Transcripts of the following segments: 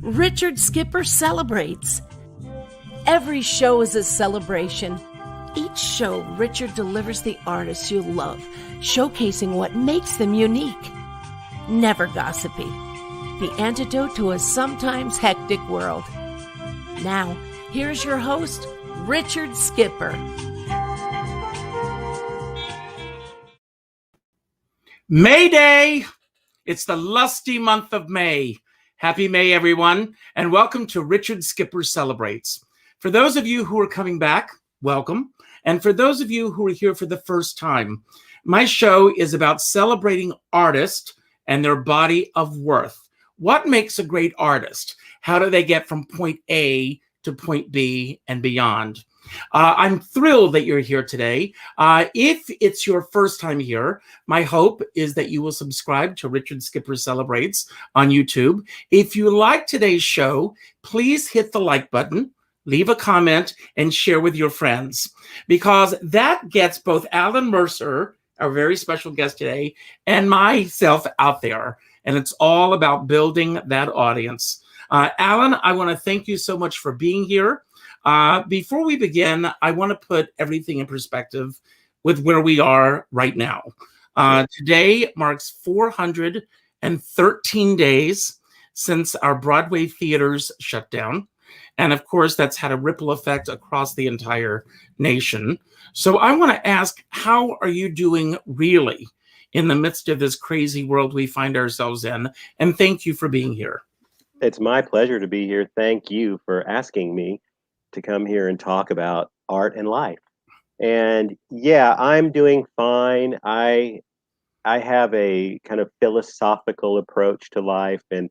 Richard Skipper celebrates. Every show is a celebration. Each show, Richard delivers the artists you love, showcasing what makes them unique. Never gossipy. The antidote to a sometimes hectic world. Now, here's your host, Richard Skipper. May Day! It's the lusty month of May. Happy May, everyone, and welcome to Richard Skipper Celebrates. For those of you who are coming back, welcome. And for those of you who are here for the first time, my show is about celebrating artists and their body of worth. What makes a great artist? How do they get from point A to point B and beyond? I'm thrilled that you're here today. If it's your first time here, my hope is that you will subscribe to Richard Skipper Celebrates on YouTube. If you like today's show, please hit the like button, leave a comment, and share with your friends, because that gets both Alan Mercer, our very special guest today, and myself out there. And it's all about building that audience. Alan, I want to thank you so much for being here. Before we begin, I want to put everything in perspective with where we are right now. Today marks 413 days since our Broadway theaters shut down. And of course, that's had a ripple effect across the entire nation. So I want to ask, how are you doing really in the midst of this crazy world we find ourselves in? And thank you for being here. It's my pleasure to be here. Thank you for asking me to come here and talk about art and life. And yeah, I'm doing fine. I have a kind of philosophical approach to life. And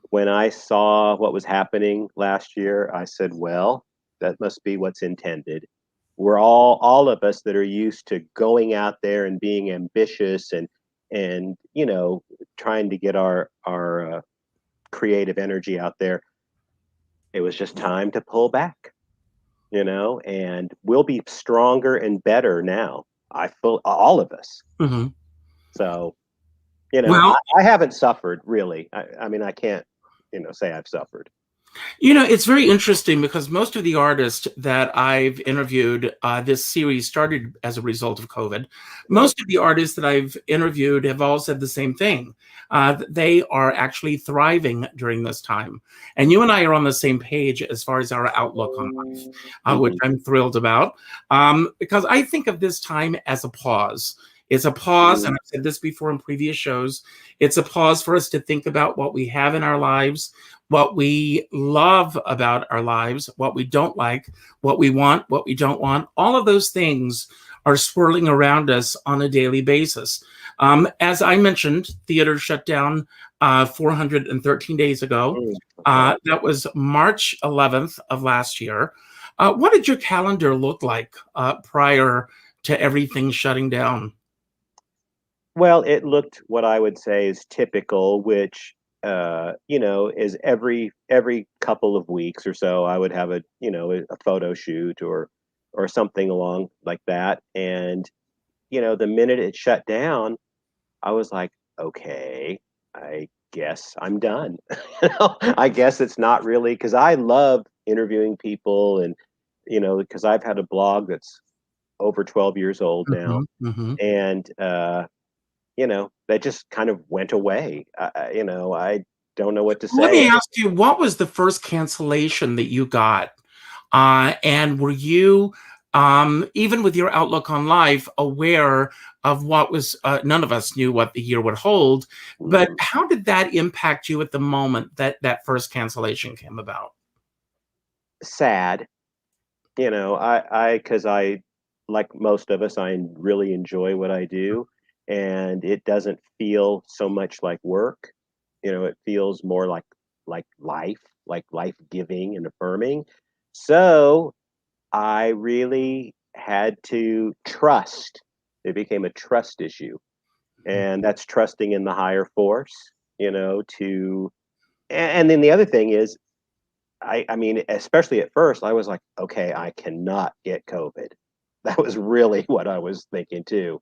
when I saw what was happening last year, I said, well, that must be what's intended. We're all of us that are used to going out there and being ambitious and you know, trying to get our creative energy out there. It was just time to pull back, you know, and we'll be stronger and better now. I feel all of us. Mm-hmm. So, you know, well, I haven't suffered really. I mean, I can't, you know, say I've suffered. You know, it's very interesting because most of the artists that I've interviewed, this series started as a result of COVID. Most of the artists that I've interviewed have all said the same thing. They are actually thriving during this time. And you and I are on the same page as far as our outlook on life, which I'm thrilled about, because I think of this time as a pause. It's a pause, and I've said this before in previous shows, it's a pause for us to think about what we have in our lives, what we love about our lives, what we don't like, what we want, what we don't want. All of those things are swirling around us on a daily basis. As I mentioned, theater shut down 413 days ago. That was March 11th of last year. What did your calendar look like prior to everything shutting down? Well, it looked what I would say is typical, which you know, is every couple of weeks or so, I would have a photo shoot or something along like that. And you know, the minute it shut down, I was like, okay, I guess I'm done. You know, I guess it's not really, because I love interviewing people, and you know, because I've had a blog that's over 12 years old now, and you know, that just kind of went away. You know, I don't know what to say. Let me ask you, what was the first cancellation that you got? And were you, even with your outlook on life, aware of what was, none of us knew what the year would hold, but how did that impact you at the moment that that first cancellation came about? Sad. You know, because I, like most of us, I really enjoy what I do. And it doesn't feel so much like work. You know, it feels more like life giving and affirming. So I really had to trust. It became a trust issue, and that's trusting in the higher force. You know, and then the other thing is, I mean, especially at first, I was like, okay, I cannot get COVID. That was really what I was thinking too.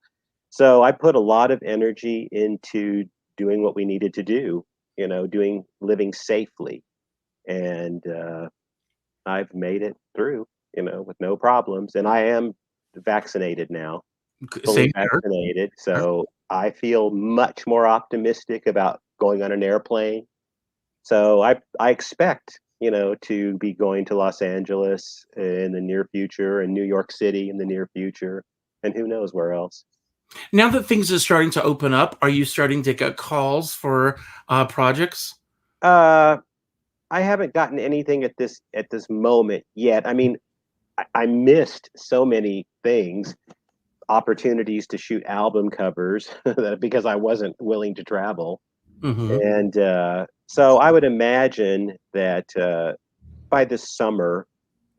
So I put a lot of energy into doing what we needed to do, you know, living safely. and I've made it through, with no problems. And I am vaccinated now, fully Same here. vaccinated. So I feel much more optimistic about going on an airplane. So I expect, to be going to Los Angeles in the near future and New York City in the near future, and who knows where else. Now that things are starting to open up, are you starting to get calls for projects? Uh, I haven't gotten anything at this moment yet. I mean, I missed so many things, opportunities to shoot album covers because I wasn't willing to travel. Hmm. And so I would imagine that by this summer,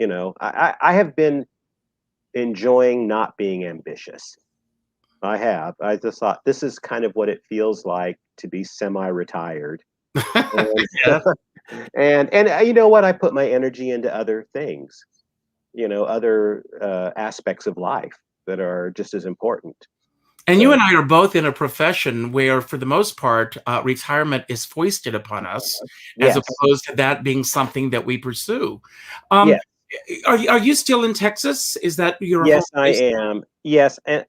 I have been enjoying not being ambitious. I have. I just thought this is kind of what it feels like to be semi-retired. And Yeah. and you know what? I put my energy into other things, other aspects of life that are just as important. And you So and I are both in a profession where, for the most part, retirement is foisted upon us, as yes, opposed to that being something that we pursue. Um, yes, are you still in Texas? Is that your home yes, I base? am. Yes, and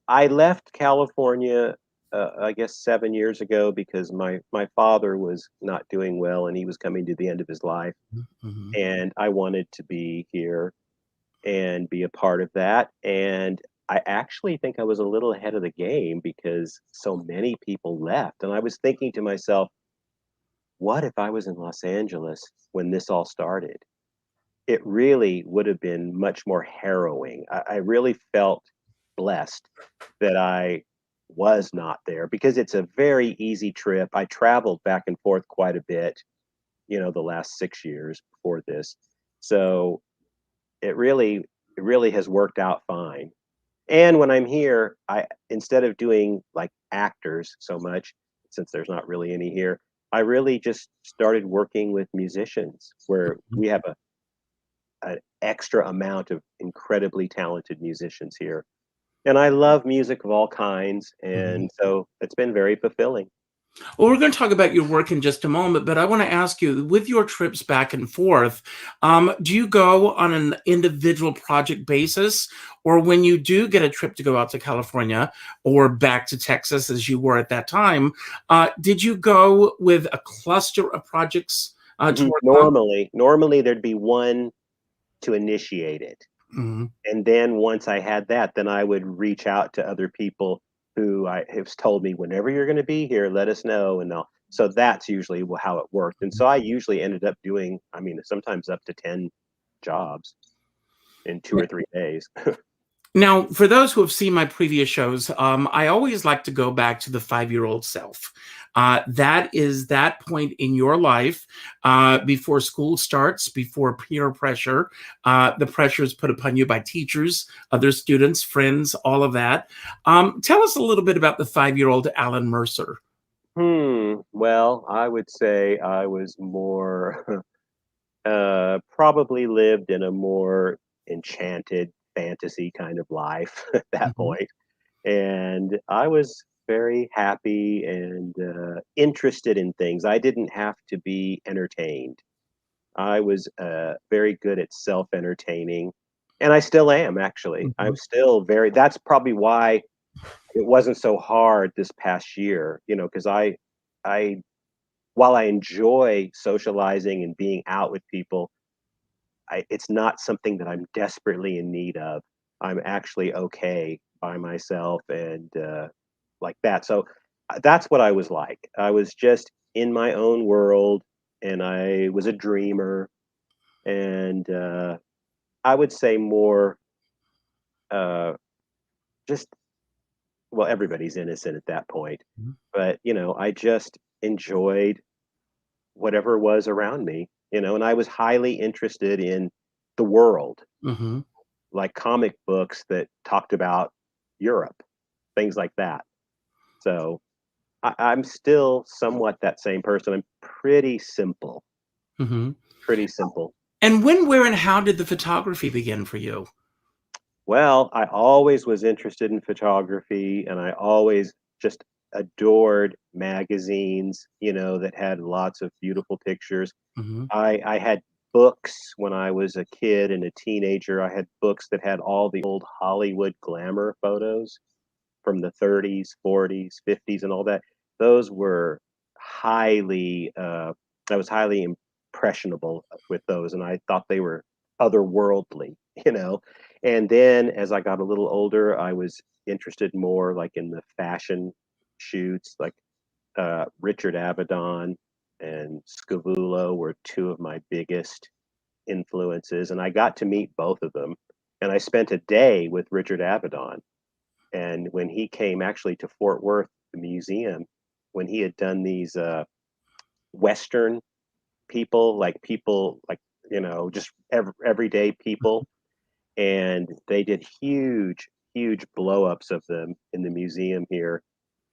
I left California, I guess 7 years ago because my father was not doing well and he was coming to the end of his life, Mhm. and I wanted to be here and be a part of that. And I actually think I was a little ahead of the game because so many people left, and I was thinking to myself, what if I was in Los Angeles when this all started? It really would have been much more harrowing. I really felt blessed that I was not there because it's a very easy trip. I traveled back and forth quite a bit, the last 6 years before this. So it really has worked out fine. And when I'm here, I instead of doing like actors so much, since there's not really any here, I really just started working with musicians where we have an extra amount of incredibly talented musicians here. And I love music of all kinds, Mhm. and so it's been very fulfilling. Well, we're going to talk about your work in just a moment, but I want to ask you, with your trips back and forth, do you go on an individual project basis? Or when you do get a trip to go out to California or back to Texas, as you were at that time, did you go with a cluster of projects to Mhm. work on? Normally there'd be one to initiate it. Mhm. And then once I had that, then I would reach out to other people who I have told me, "Whenever you're gonna be here, let us know," and they'll so that's usually how it worked, and so I usually ended up doing, I mean, sometimes up to 10 jobs in 2 or 3 days. Now, for those who have seen my previous shows, I always like to go back to the 5-year-old self. That is that point in your life before school starts, before peer pressure. The pressure is put upon you by teachers, other students, friends, all of that. Tell us a little bit about the 5-year-old Alan Mercer. Well, I would say I was more, probably lived in a more enchanted fantasy kind of life at that Mhm. point. And I was very happy and interested in things. I didn't have to be entertained. I was very good at self entertaining, and I still am actually. I'm Mhm. still very. That's probably why it wasn't so hard this past year. Because I, while I enjoy socializing and being out with people, it's not something that I'm desperately in need of. I'm actually okay by myself and like that. So that's what I was like. I was just in my own world, and I was a dreamer. And I would say more uh, just, well, everybody's innocent at that point. But, I just enjoyed whatever was around me, and I was highly interested in the world, Mhm. like comic books that talked about Europe, things like that. So I'm still somewhat that same person. I'm pretty simple, Mhm. pretty simple. And when, where, and how did the photography begin for you? Well, I always was interested in photography, and I always just adored magazines, that had lots of beautiful pictures. Hmm. I had books when I was a kid and a teenager. I had books that had all the old Hollywood glamour photos from the 30s, 40s, 50s, and all that. Those were highly, I was highly impressionable with those, and I thought they were otherworldly, you know. And then as I got a little older, I was interested more like in the fashion shoots, like Richard Avedon and Scavullo were two of my biggest influences, and I got to meet both of them. And I spent a day with Richard Avedon, and when he came actually to Fort Worth, the museum, when he had done these Western people like, just everyday people, and they did huge blow ups of them in the museum here.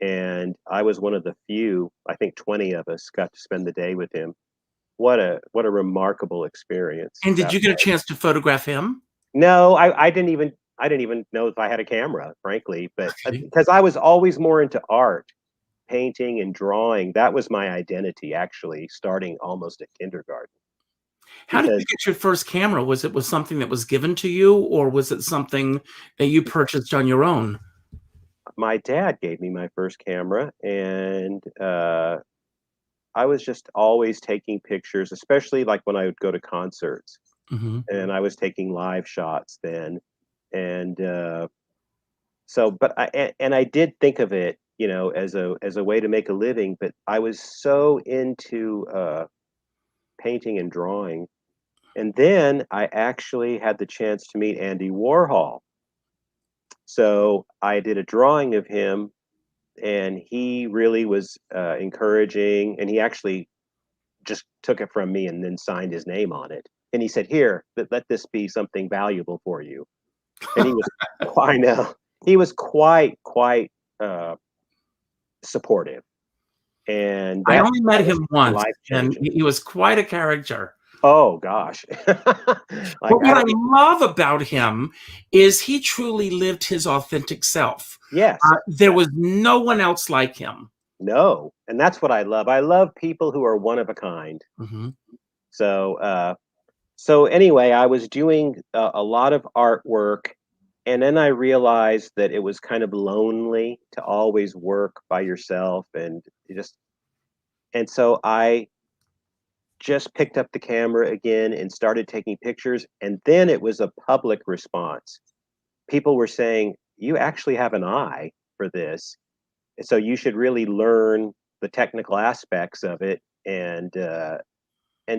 And I was one of the few, I think 20 of us got to spend the day with him. What a remarkable experience And did that you get a was. chance to photograph him? No, I didn't even know if I had a camera, frankly, but Okay. because I was always more into art, painting and drawing. That was my identity, actually, starting almost at kindergarten. How did you Because get your first camera? Was it something that was given to you, or was it something that you purchased on your own? my dad gave me my first camera, and I was just always taking pictures, especially like when I would go to concerts, Hmm. and I was taking live shots then. And but I did think of it, as a way to make a living. But I was so into painting and drawing, and then I actually had the chance to meet Andy Warhol. So I did a drawing of him, and he really was encouraging, and he actually just took it from me and then signed his name on it. And he said, "Here, let this be something valuable for you." And he was, I know, he was quite uh, supportive, and I that only met was him once, life and changing. he was quite a character. Oh gosh, like But I what I don't. love about him is he truly lived his authentic self. Yes, There yes, was no one else like him. no, and that's what I love. I love people who are one of a kind. Hmm. So, so anyway, I was doing a lot of artwork, and then I realized that it was kind of lonely to always work by yourself, and so I just picked up the camera again and started taking pictures, and then it was a public response. People were saying, "You actually have an eye for this, so you should really learn the technical aspects of it and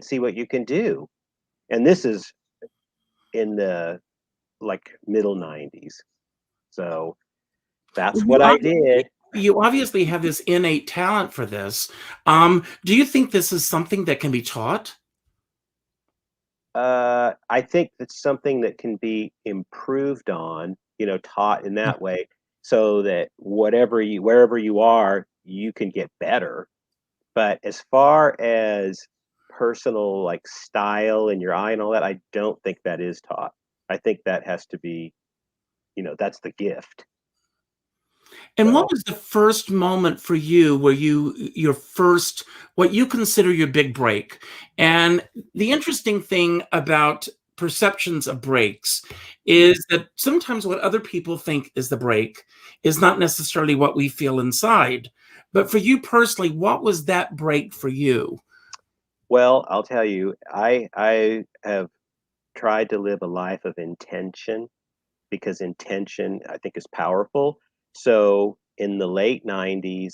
see what you can do." And this is in the like middle 90s. So that's You what I obviously, did. you obviously have this innate talent for this. Do you think this is something that can be taught? I think that's something that can be improved on, taught in that way, so that wherever you are, you can get better. But as far as personal like style and your eye and all that, I don't think that is taught. I think that has to be, that's the gift. And So what was the first moment for you where your first, what you consider your big break? And the interesting thing about perceptions of breaks is that sometimes what other people think is the break is not necessarily what we feel inside. But for you personally, what was that break for you? well, I'll tell you, I have tried to live a life of intention, because intention, I think, is powerful. So in the late 90s,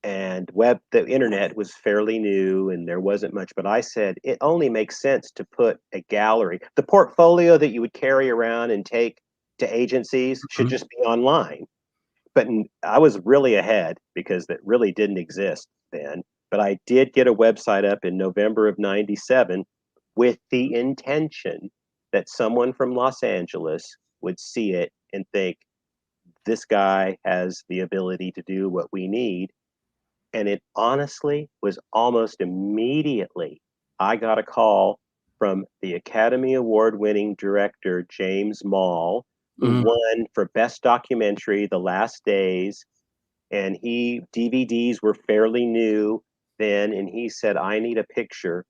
and the internet was fairly new and there wasn't much, but I said it only makes sense to put a gallery. The portfolio that you would carry around and take to agencies should Mhm. just be online. But I was really ahead because that really didn't exist then. But I did get a website up in November of 97 with the intention that someone from Los Angeles would see it and think, this guy has the ability to do what we need. And it honestly was almost immediately I got a call from the Academy Award winning director, James Mall, who Mm. won for Best Documentary The Last Days. and DVDs were fairly new then, and he said, I need a picture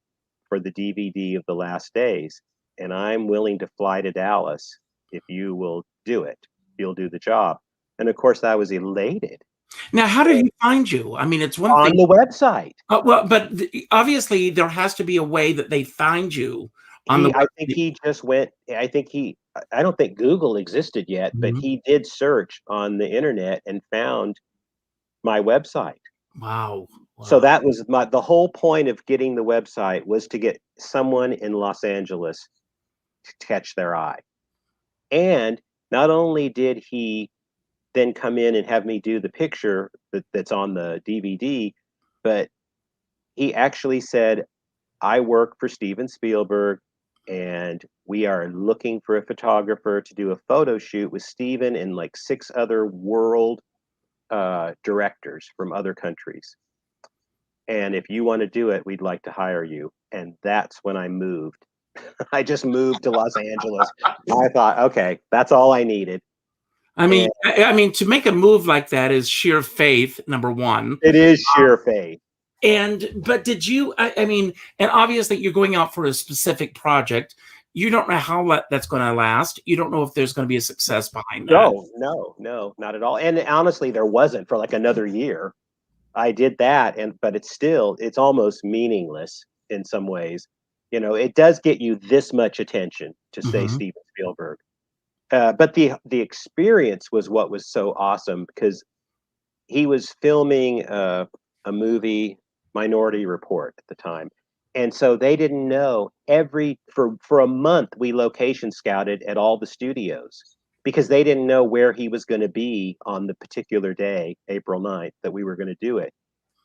for the DVD of The Last Days, and I'm willing to fly to Dallas if you will do it. You'll do the job. And of course, I was elated. Now, how did he find you? I mean, it's one On thing. the website. Well, but obviously there has to be a way that they find you on the I web. think he just went, I don't think Google existed yet, but Mhm. he did search on the internet and found my website. Wow. So Wow. that was the whole point of getting the website, was to get someone in Los Angeles to catch their eye. And not only did he then come in and have me do the picture that's on the DVD, but he actually said, I work for Steven Spielberg, and we are looking for a photographer to do a photo shoot with Steven and like 6 other world directors from other countries. And if you want to do it, we'd like to hire you. And that's when I moved. I just moved to Los Angeles. I thought, okay, that's all I needed. I mean, And to make a move like that is sheer faith, number one. it is sheer faith. But did you? I mean, and obviously you're going out for a specific project. You don't know how that's going to last. You don't know if there's going to be a success behind that. No, not at all. And honestly, there wasn't for like another year. I did that, but it's almost meaningless in some ways. You know, it does get you this much attention to say Mhm. Steven Spielberg. But the experience was what was so awesome, because he was filming a movie, Minority Report, at the time, and so they didn't know for a month we location scouted at all the studios because they didn't know where he was going to be on the particular day, April 9th, that we were going to do it.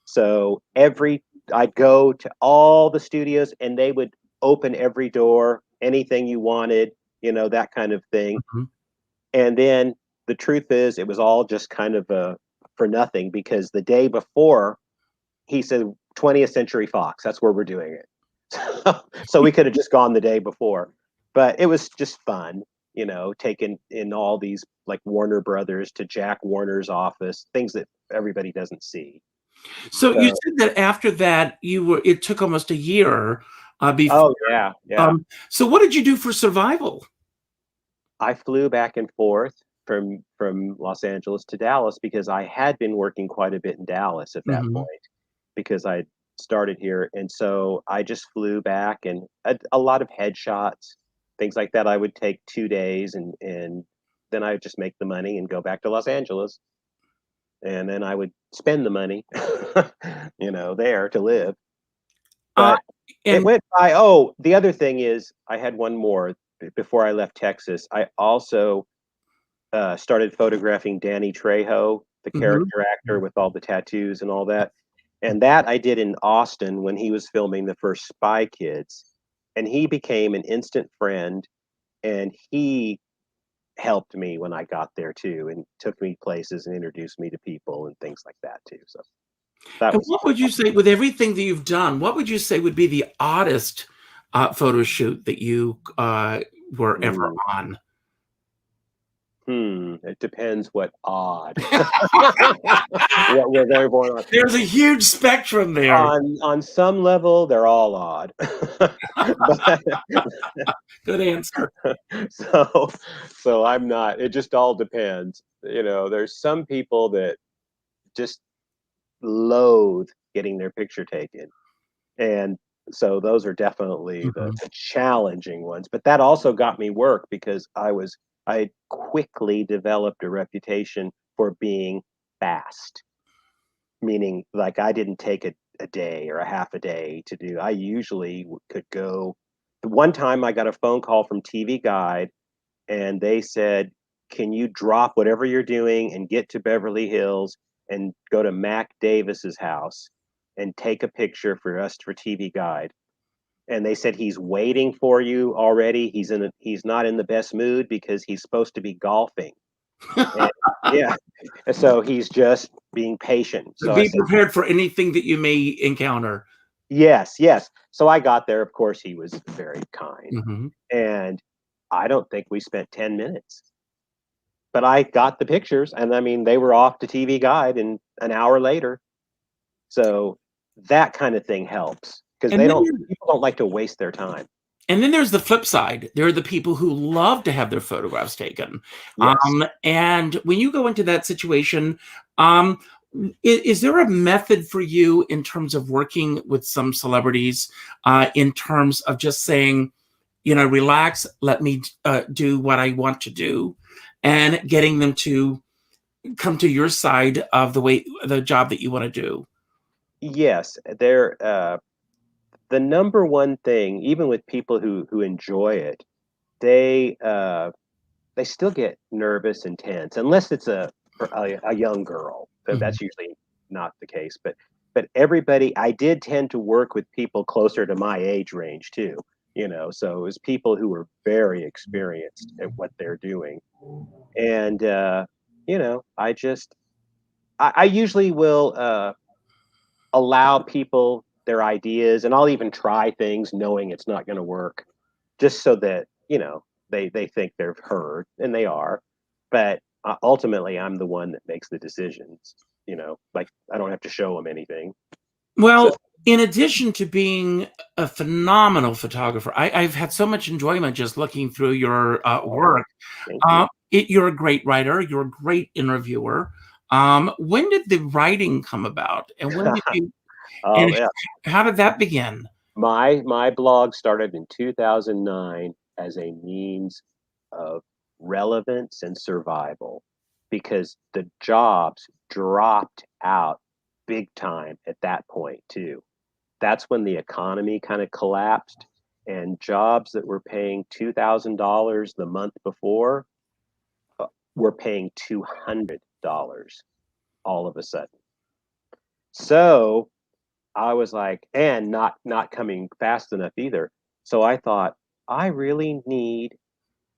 So I'd go to all the studios, and they would open every door, anything you wanted, that kind of thing. Mhm. And then the truth is, it was all just kind of for nothing, because the day before he said 20th Century Fox, that's where we're doing it. So we could have just gone the day before, but it was just fun, taking in all these like Warner Brothers to Jack Warner's office, things that everybody doesn't see. So you So, said that after that, it took almost a year before. oh yeah. So what did you do for survival? I flew back and forth from Los Angeles to Dallas, because I had been working quite a bit in Dallas at that Mhm. point, because I started here, and so I just flew back, and a lot of headshots, things like that. I would take 2 days, and then I would just make the money and go back to Los Angeles, and then I would spend the money, there to live. Uh, But it and went by. Oh, the other thing is, I had one more before I left Texas. I also started photographing Danny Trejo, the Mhm. character actor with all the tattoos and all that. And that I did in Austin when he was filming the first Spy Kids. And he became an instant friend, and he helped me when I got there too, and took me places and introduced me to people and things like that too. So that And was what would you say, with everything that you've done, what would you say would be the oddest photo shoot that you were ever mm, on? it depends what odd what we're going on. There's a huge spectrum there. On some level, they're all odd. But Good answer. so I'm not, it just all depends. There's some people that just loathe getting their picture taken. And so those are definitely Mhm. the challenging ones. But that also got me work, because I quickly developed a reputation for being fast, meaning like I didn't take a day or a half a day to do. I usually could go. The one time I got a phone call from TV Guide, and they said, "Can you drop whatever you're doing and get to Beverly Hills and go to Mac Davis's house and take a picture for us for TV Guide?" And they said, "He's waiting for you already. He's not in the best mood because he's supposed to be golfing." And yeah, so he's just being patient. So I Be said, prepared for anything that you may encounter. yes, yes. So I got there. Of course, he was very kind. Mhm. And I don't think we spent 10 minutes. but I got the pictures, and I mean, they were off to TV Guide in an hour later. So that kind of thing helps because And then people don't like to waste their time. And then there's the flip side. There are the people who love to have their photographs taken. Yes. And when you go into that situation, is there a method for you in terms of working with some celebrities, in terms of just saying, relax, let me do what I want to do, and getting them to come to your side of the job that you want to do? Yes, the number one thing, even with people who enjoy it, they still get nervous and tense unless it's a young girl. So Mhm. that's usually not the case. But everybody, I did tend to work with people closer to my age range too. So it was people who were very experienced at what they're doing, and I usually will allow people their ideas, and I'll even try things knowing it's not going to work, just so that they think they're heard, and they are. But ultimately, I'm the one that makes the decisions. Like I don't have to show them anything. So Well, in addition to being a phenomenal photographer, I've had so much enjoyment just looking through your work. thank you. You're a great writer. You're a great interviewer. When did the writing come about, and when did you? And Oh yeah, how did that begin? my blog started in 2009 as a means of relevance and survival because the jobs dropped out big time at that point too. That's when the economy kind of collapsed, and jobs that were paying $2,000 the month before were paying $200 all of a sudden. So I was like, and not coming fast enough either. So I thought, I really need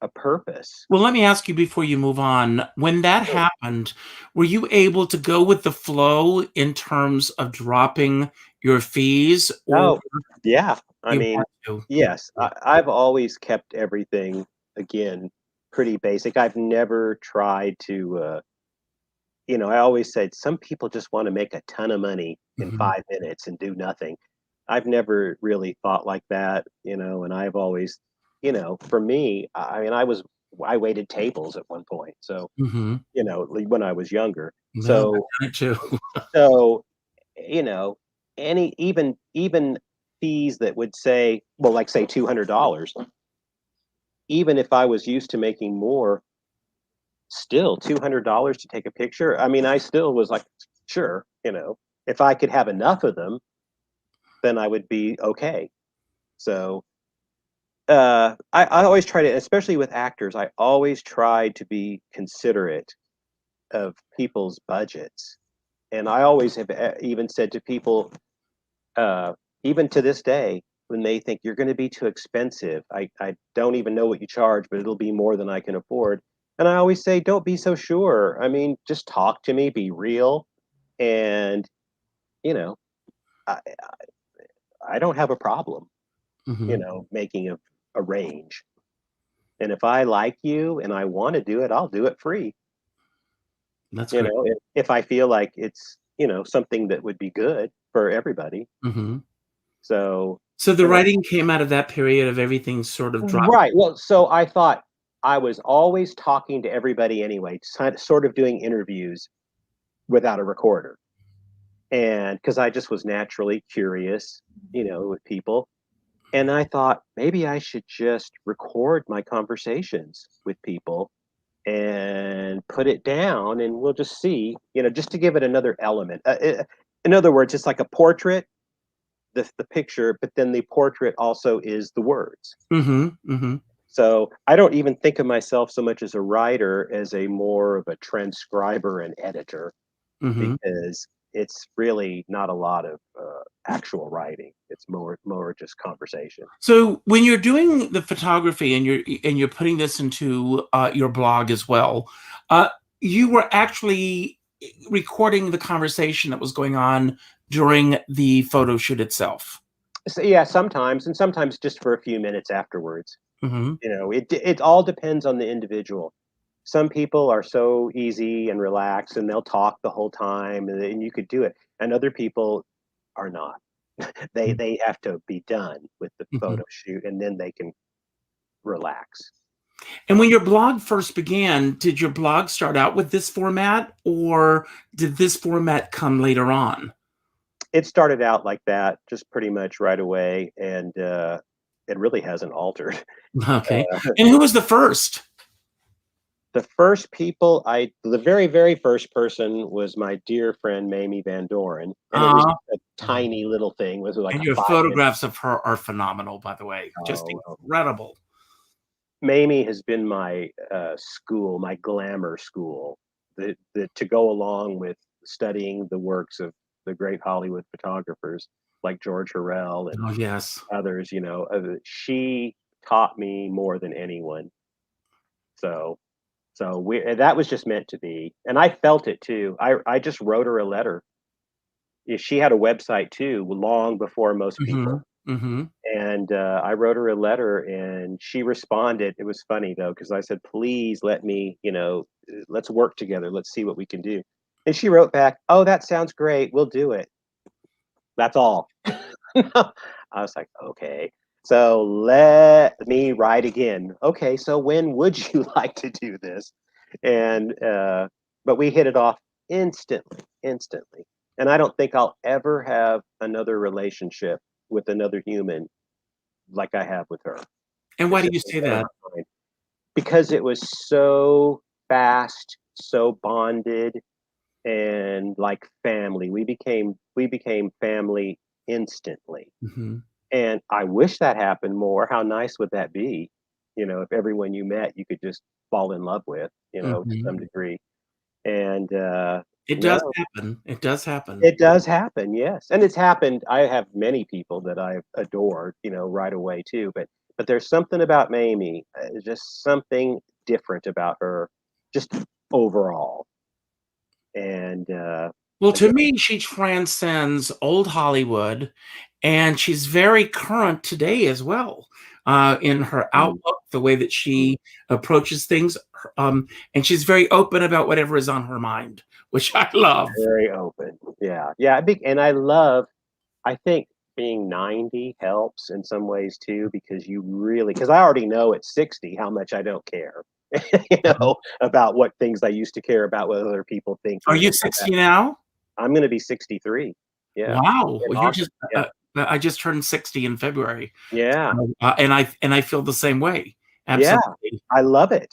a purpose. Well, let me ask you before you move on. When that happened, were you able to go with the flow in terms of dropping your fees, or Oh, yeah. I you mean, had to? yes, I've always kept everything again pretty basic. I've never tried to I always said some people just want to make a ton of money in Mhm. 5 minutes and do nothing. I've never really thought like that, and I've always, for me, I mean, I waited tables at one point. So, Mhm. like when I was younger. No, I've So, done it too. so, you know, any even fees that would say, well, like say $200, even if I was used to making more, still $200 to take a picture. I mean, I still was like, sure, if I could have enough of them, then I would be okay. So I always try to, especially with actors, I always try to be considerate of people's budgets. And I always have even said to people, uh, even to this day, when they think you're going to be too expensive, I don't even know what you charge, but it'll be more than I can afford. And I always say, don't be so sure. I mean, just talk to me, be real. And, you know, I, I don't have a problem, Mhm. making a range. And if I like you and I want to do it, I'll do it free. That's great. If I feel like it's, something that would be good for everybody. Mhm. So, So the you know, writing came out of that period of everything sort of dropping. right. Well, so I thought I was always talking to everybody anyway, sort of doing interviews without a recorder. And because I just was naturally curious, with people. And I thought maybe I should just record my conversations with people and put it down, and we'll just see, just to give it another element. In other words, it's like a portrait, the picture, but then the portrait also is the words. Mhm. Mhm. So I don't even think of myself so much as a writer as a more of a transcriber and editor, Mhm. because it's really not a lot of actual writing. It's more just conversation. So when you're doing the photography and you're putting this into your blog as well, uh, you were actually recording the conversation that was going on during the photo shoot itself. So yeah, sometimes, and sometimes just for a few minutes afterwards. Mhm. It all depends on the individual. some people are so easy and relaxed, and they'll talk the whole time, and you could do it. And other people are not. They have to be done with the Mhm. photo shoot, and then they can relax. And when your blog first began, did your blog start out with this format, or did this format come later on? It started out like that, just pretty much right away, and it really hasn't altered. Okay. And who was the first? The very, very first person was my dear friend Mamie Van Doren, and it was Uh, just a tiny little thing. It was like and a your 5 minute. photographs of her are phenomenal, by the way. Just Oh, well. incredible. Mamie has been my school, my glamour school, to go along with studying the works of the great Hollywood photographers like George Horrell and Oh, yes. others. She taught me more than anyone. So that was just meant to be, and I felt it too. I just wrote her a letter. Yeah, she had a website too, long before most people. Mhm. Mhm. And I wrote her a letter, and she responded. It was funny though, because I said, "Please let me, let's work together. Let's see what we can do." And she wrote back, "Oh, that sounds great. We'll do it." That's all. I was like, "Okay." So let me write again. Okay, so when would you like to do this? And but we hit it off instantly, instantly. And I don't think I'll ever have another relationship with another human like I have with her. And why It's do just you say one of that? a kind. Because it was so fast, so bonded, and like family. We became family instantly. Mhm. And I wish that happened more. How nice would that be? If everyone you met you could just fall in love with, to Mhm. some degree. And It does no, happen. It does happen. it does happen, yes. And it's happened. I have many people that I've adored, right away too. But there's something about Mamie, just something different about her, just overall. And Well, to again, me, she transcends old Hollywood, and she's very current today as well, in her mm, outlook, the way that mm, she approaches things, and she's very open about whatever is on her mind, which I love. very open. Yeah, yeah. And I think being 90 helps in some ways too, because because I already know at 60 how much I don't care, Mhm. about what things I used to care about, what other people Are thinking you and all that. 60 now? I'm going to be 63. Yeah, Wow. in Well, August. Yeah, I just turned 60 in February. yeah, So, and I feel the same way. yeah. Absolutely. I love it.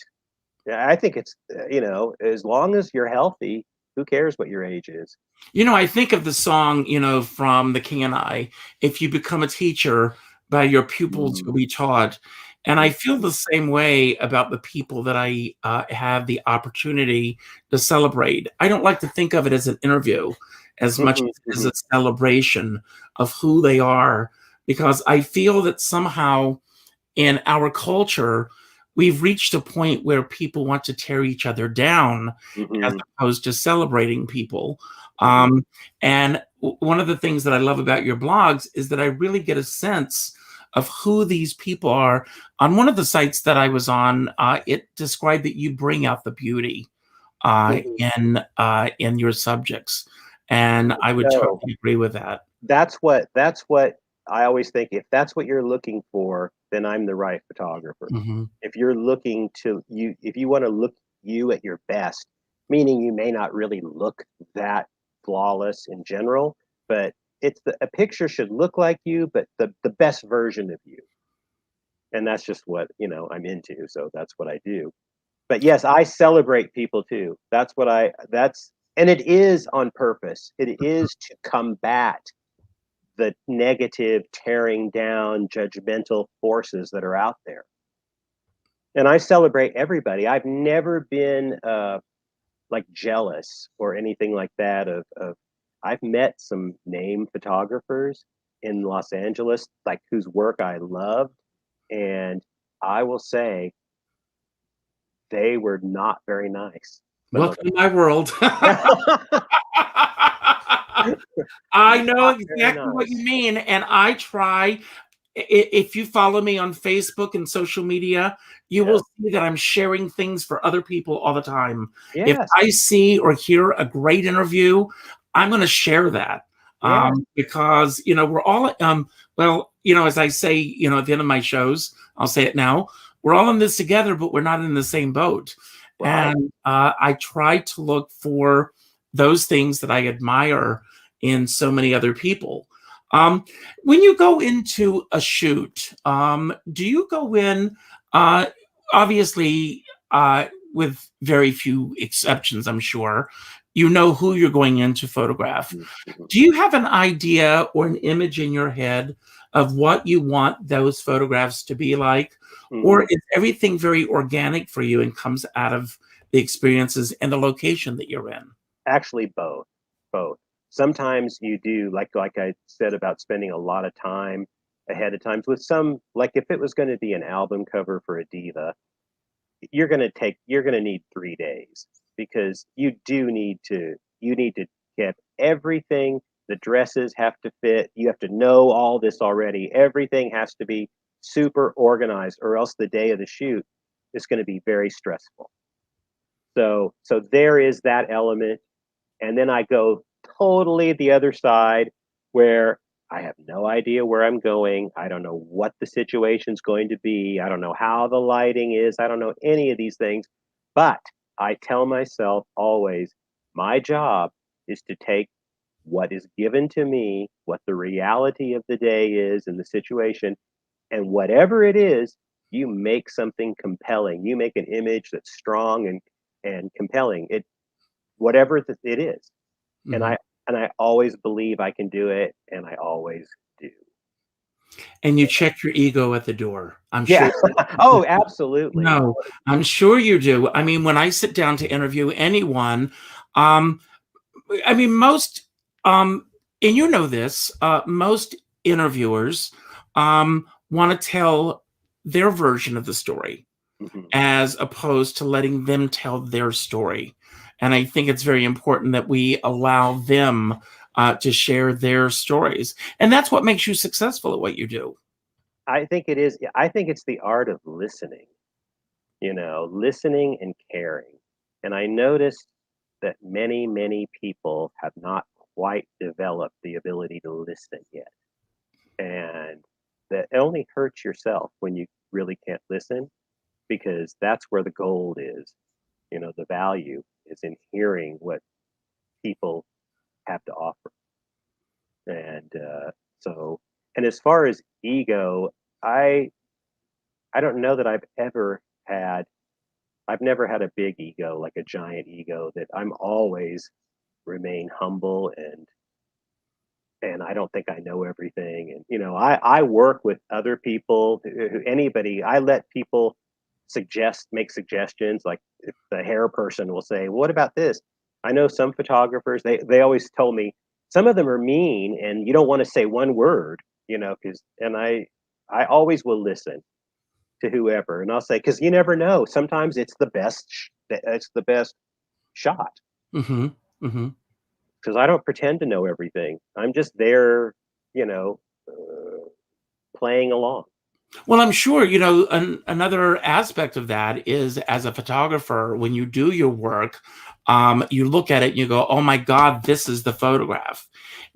Yeah, I think it's as long as you're healthy, who cares what your age is? I think of the song, from The King and I, if you become a teacher, by your pupils you'll Mm, be taught. And I feel mhm, the same way about the people that I have the opportunity to celebrate. I don't like to think of it as an interview as much mhm, as a mhm, celebration of who they are, because I feel that somehow in our culture, we've reached a point where people want to tear each other down as mhm, opposed to celebrating people. mhm, And one of the things that I love about your blogs is that I really get a sense of who these people are. On one of the sites that I was on, it described that you bring out the beauty mhm. in your subjects, and I would So totally agree with that. that's what I always think. If that's what you're looking for, then I'm the right photographer. Hmm. If you want to look you at your best, meaning you may not really look that flawless in general, but a picture should look like you, but the best version of you. And that's just what, I'm into. So that's what I do. But yes, I celebrate people too. And it is on purpose. It is to combat the negative, tearing down, judgmental forces that are out there. And I celebrate everybody. I've never been like jealous or anything like that. Of I've met some name photographers in Los Angeles, like whose work I loved, and I will say they were not very nice. Some of Welcome to my world. them. I know Not very exactly what you nice. mean, and I try. if you follow me on Facebook and social media, you Yeah. will see that I'm sharing things for other people all the time. If Yes. I see or hear a great interview, I'm going to share that. Yes. Because, we're all, well, as I say, at the end of my shows, I'll say it now, we're all in this together, but we're not in the same boat. Right. And I try to look for those things that I admire in so many other people. When you go into a shoot, do you go in, uh, obviously, with very few exceptions, I'm sure, you know who you're going in to photograph. Mhm. Do you have an idea or an image in your head of what you want those photographs to be like? Or Mhm. is everything very organic for you and comes out of the experiences and the location that you're in? Actually, both. Both. Sometimes you do, like I said about spending a lot of time ahead of times with some, like if it was going to be an album cover for a diva, you're going to need 3 days because you need to get everything. The dresses have to fit. You have to know all this already. Everything has to be super organized, or else the day of the shoot is going to be very stressful. So there is that element. And then I go totally the other side where I have no idea where I'm going. I don't know what the situation's going to be. I don't know how the lighting is. I don't know any of these things. But I tell myself always, my job is to take what is given to me, what the reality of the day is in the situation, and whatever it is, you make something compelling. You make an image that's strong and compelling. It is. And Mhm. I always believe I can do it, and I always do. And you check your ego at the door. I'm Yeah. sure. Oh, absolutely. No, I'm sure you do. I mean, when I sit down to interview anyone, um, I mean, um, and you know this, most interviewers want to tell their version of the story Mhm. as opposed to letting them tell their story. And I think it's very important that we allow them to share their stories. And that's what makes you successful at what you do. I think it is. I think it's the art of listening, listening and caring. And I noticed that many, many people have not quite developed the ability to listen yet. And that only hurts yourself when you really can't listen because that's where the gold is. The value is in hearing what people have to offer. And so, and as far as ego, I I don't know that I've never had a big ego, like a giant ego. That I'm always remain humble and I don't think I know everything. And I work with other people, anybody. I let people make suggestions. Like if the hair person will say, "What about this?" I know some photographers. They always told me some of them are mean, and you don't want to say one word, because and I always will listen to whoever, and I'll say because you never know. Sometimes it's the best shot Hmm. Hmm. because I don't pretend to know everything. I'm just there, you know, uh, playing along. Well, I'm sure, another aspect of that is as a photographer, when you do your work, you look at it and you go, oh my God, this is the photograph.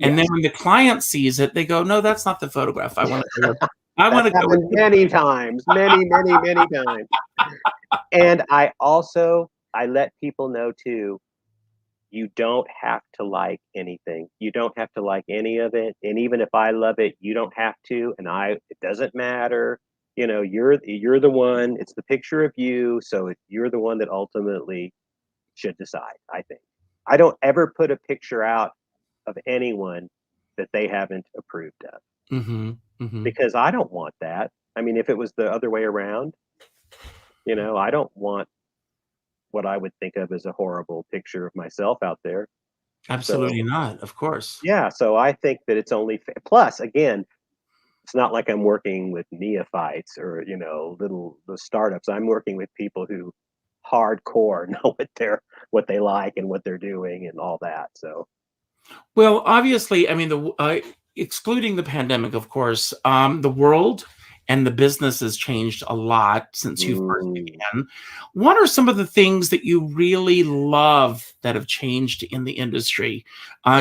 And then Yes. when the client sees it, they go, no, that's not the photograph. I want That's to go with happened many times, many, many, many times. And I let people know too, you don't have to like anything. You don't have to like any of it. And even if I love it, you don't have to. And it doesn't matter. You're the one. It's the picture of you. So you're the one that ultimately should decide, I think. I don't ever put a picture out of anyone that they haven't approved of hmm. Hmm. because I don't want that. I mean, if it was the other way around, I don't want what I would think of as a horrible picture of myself out there. Absolutely So, not, of course. yeah, so I think that it's only plus again, it's not like I'm working with neophytes or, the startups. I'm working with people who hardcore know what they like and what they're doing and all that. So, Well, obviously, I mean, excluding the pandemic, of course, the world and the business has changed a lot since you first began. What are some of the things that you really love that have changed in the industry?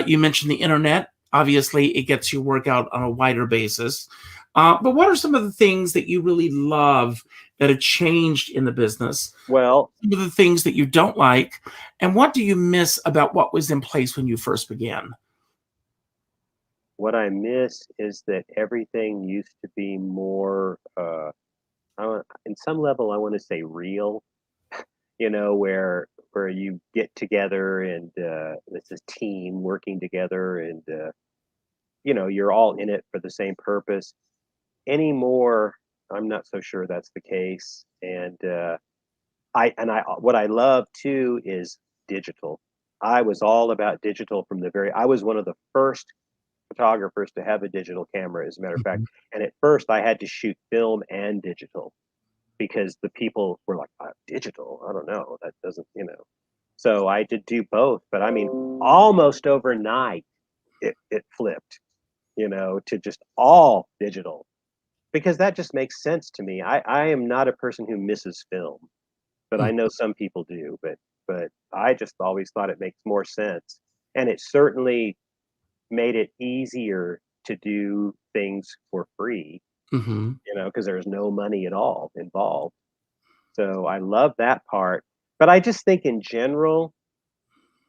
You mentioned the internet. Obviously, it gets your work out on a wider basis. But what are some of the things that you really love that have changed in the business? Well, Some of the things that you don't like, and what do you miss about what was in place when you first began? what I miss is that everything used to be more, in some level, I want to say real, where you get together and it's a team working together and, you're all in it for the same purpose. Anymore, I'm not so sure that's the case. And what I love too is digital. I was all about digital I was one of the first photographers to have a digital camera, as a matter of fact. Mhm. And at first, I had to shoot film and digital because the people were like, digital? I don't know. That doesn't, So I did do both. But I mean, almost overnight, it flipped, to just all digital because that just makes sense to me. I am not a person who misses film, but I know some people do. But I just always thought it makes more sense. And it certainly made it easier to do things for free, Mhm. because there's no money at all involved. So I love that part. But I just think in general,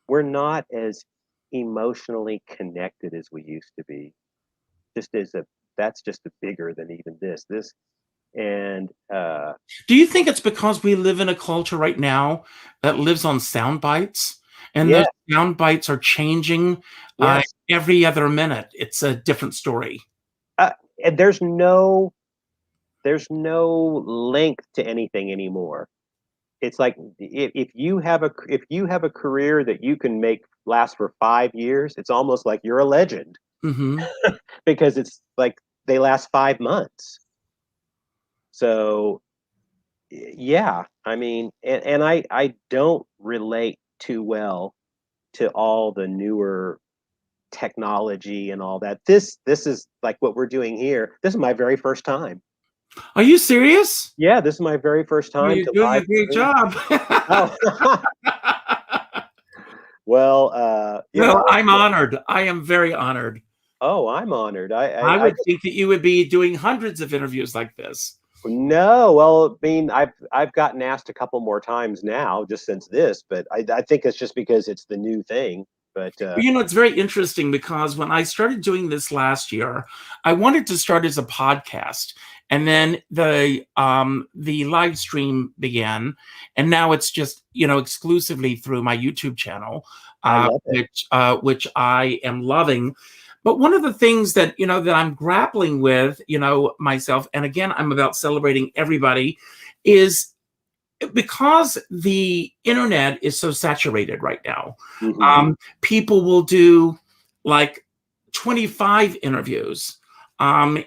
we're not as emotionally connected as we used to be. Just as a That's just a bigger than even this. And Do you think it's because we live in a culture right now that lives on sound bites, and yeah, those sound bites are changing yes. every other minute? It's a different story. Uh, and there's no length to anything anymore. It's like if you have a career that you can make last for 5 years, it's almost like you're a legend Mhm. because it's like they last 5 months. So yeah, I mean, and I don't relate too well to all the newer technology and all that. This is like what we're doing here. This is my very first time. Are you serious? Yeah, this is my very first Well, time you're to doing live a great stream. job. Oh, well, Well, I'm honored. I am very honored. oh, I'm honored. I I would just think that you would be doing hundreds of interviews like this. no. Well, I mean, I've gotten asked a couple more times now just since this, but I think it's just because it's the new thing. But Well, it's very interesting because when I started doing this last year, I wanted to start as a podcast, and then the live stream began, and now it's just exclusively through my YouTube channel, I love it. which I am loving. But one of the things that that I'm grappling with, myself, and again, I'm about celebrating everybody, is because the internet is so saturated right now. Hmm. People will do like 25 interviews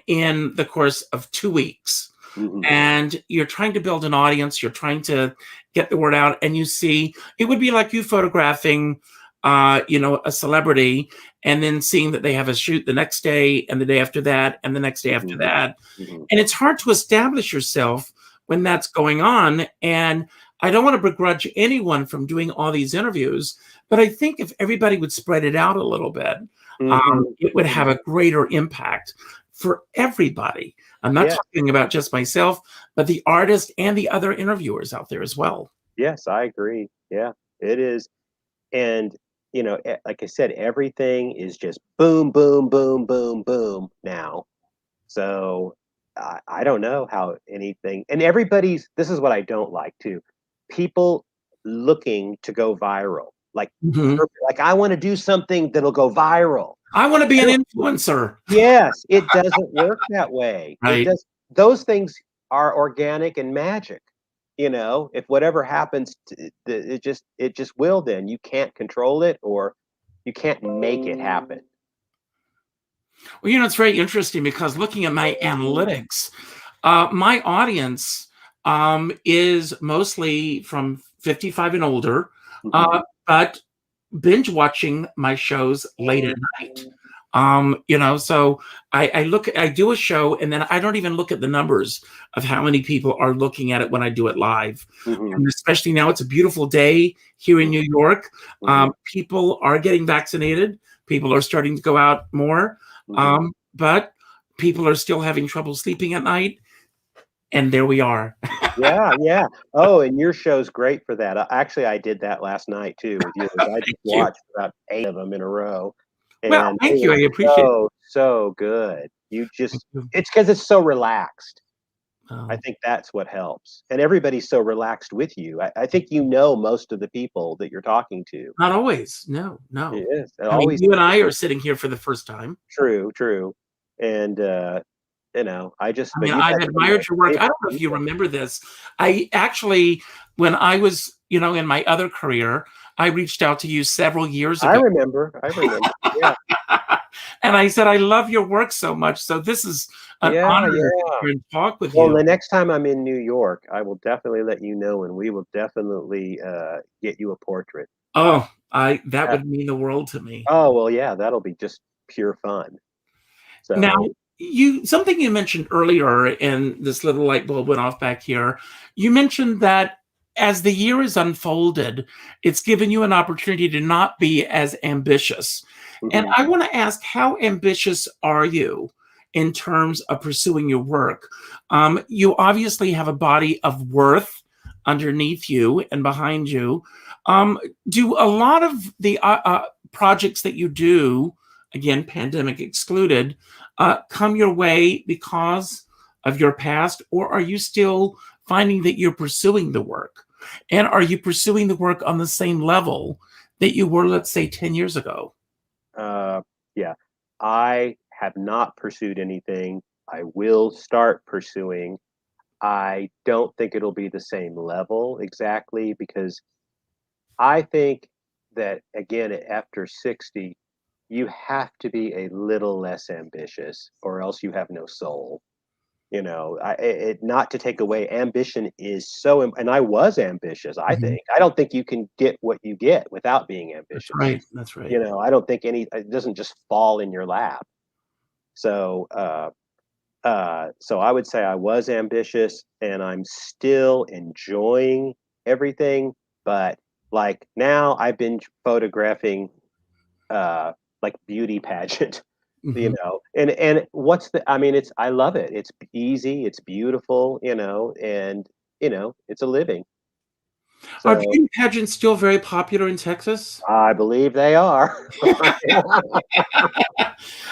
in the course of 2 weeks. Hmm. And you're trying to build an audience, you're trying to get the word out, and you see it would be like you photographing a celebrity and then seeing that they have a shoot the next day and the day after that and the next day after Hmm. that. Hmm. And it's hard to establish yourself when that's going on. And I don't want to begrudge anyone from doing all these interviews, but I think if everybody would spread it out a little bit, Hmm. it would have a greater impact for everybody. I'm not Yeah. talking about just myself, but the artist and the other interviewers out there as well. Yes, I agree. Yeah, it is. And like I said, everything is just boom, boom, boom, boom, boom now. So I don't know how anything, and this is what I don't like too. People looking to go viral. Mhm. Like I want to do something that'll go viral. I want to be I an don't, influencer, yes, it doesn't work that way. It right? does. Those things are organic and magic. If whatever happens, it just will. Then you can't control it, or you can't make it happen. Well, it's very interesting because looking at my analytics, my audience is mostly from 55 and older, Hmm. but binge watching my shows late at night. So I do a show, and then I don't even look at the numbers of how many people are looking at it when I do it live. Hmm. And especially now, it's a beautiful day here in New York. Hmm. People are getting vaccinated. People are starting to go out more, Hmm. but people are still having trouble sleeping at night. And there we are. Yeah, yeah. Oh, and your show's great for that. Actually, I did that last night too with yours. I Thank just you. watched about 8 of them in a row, Well, and it thank you. was I appreciate so, so good. it. It's because it's so relaxed. I Um, think that's what helps. And everybody's so relaxed with you. I think you know most of the people that you're talking to. Not always. No, no. Yes, it I mean, always you and I are sitting here for the first time. true, true. And I just I but mean, you I've guys are some of my admired your work. I favorite don't know if you people. remember this. I actually, when I was, in my other career, I reached out to you several years I ago. remember. I remember. Yeah. And I said, I love your work so much. So this is an Yeah, honor to yeah. sit here and talk with Well, you. the next time I'm in New York, I will definitely let you know, and we will definitely get you a portrait. Oh, that Uh, would mean the world to me. oh well, yeah, that'll be just pure fun. Now, So something you mentioned earlier, and this little light bulb went off back here. You mentioned that as the year has unfolded, it's given you an opportunity to not be as ambitious. And mhm. I want to ask, how ambitious are you in terms of pursuing your work? You obviously have a body of worth underneath you and behind you. Um, do a lot of the projects that you do, again, pandemic excluded, come your way because of your past, or are you still finding that you're pursuing the work? And are you pursuing the work on the same level that you were, let's say, 10 years ago? uh, yeah, I have not pursued anything. I will start pursuing. I don't think it'll be the same level exactly because I think that again after 60, you have to be a little less ambitious, or else you have no soul. Not to take away, ambition is and I was ambitious. I Mhm. think I don't think you can get what you get without being That's ambitious. right. That's right. I don't think it doesn't just fall in your lap. So I would say I was ambitious, and I'm still enjoying everything. But like now, I've been photographing uh, like beauty pageant, Mhm. and I mean, I love it. It's easy, it's beautiful, and it's a living. Are So beauty pageants still very popular in Texas? I believe they are